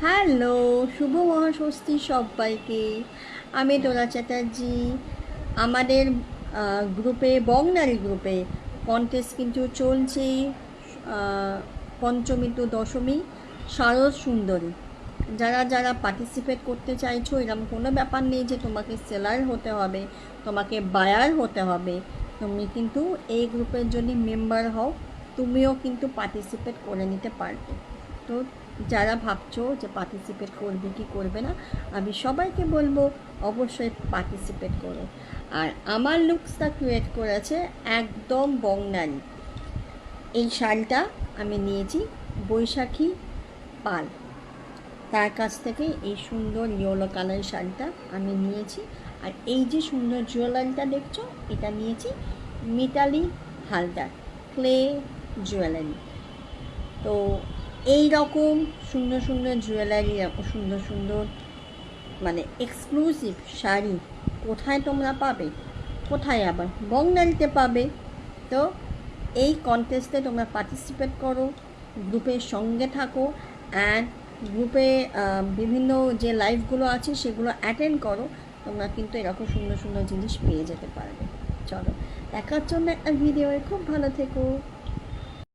Hello, শুভ মহাষষ্ঠী সবাইকে। আমি দোলা চ্যাটার্জি। আমাদের গ্রুপে বংনারী গ্রুপে কন্টেস্ট কিন্তু চলছে। পঞ্চমী টু দশমী শারদ সুন্দরী। যারা যারা পার্টিসিপেট করতে চাইছো, এরকম কোনো ব্যাপার নেই যে তোমাকে সেলার হতে হবে, তোমাকে বায়ার হতে হবে। তুমি কিন্তু এই গ্রুপের জন্য মেম্বার হও, তুমিও কিন্তু পার্টিসিপেট করে নিতে পারবে। তো যারা ভাবছো যে পার্টিসিপেট করবে কি করবে না, আমি সবাইকে বলবো অবশ্যই পার্টিসিপেট করো। আর আমার লুকসটা ক্রিয়েট করেছে একদম বংনারী। এই শাড়িটা আমি নিয়েছি বৈশাখী পাল, তার কাছ থেকে এই সুন্দর ইয়েলো কালার শাড়িটা আমি নিয়েছি। আর এই যে সুন্দর জুয়েলারিটা দেখছো, এটা নিয়েছি মিতালি হালদার ক্লে জুয়েলারি। তো এই রকম সুন্দর সুন্দর জুয়েলারি, সুন্দর সুন্দর মানে এক্সক্লুসিভ শাড়ি কোথায় তোমরা পাবে? কোথায় আবার বংনারিতে পাবে। তো এই কন্টেস্টে তোমরা পার্টিসিপেট করো, গ্রুপের সঙ্গে থাকো, অ্যান্ড গ্রুপে বিভিন্ন যে লাইভগুলো আছে সেগুলো অ্যাটেন্ড করো। তোমরা কিন্তু এরকম সুন্দর সুন্দর জিনিস পেয়ে যেতে পারবে। চলো, দেখার জন্য একটা ভিডিও, খুব ভালো থেকো।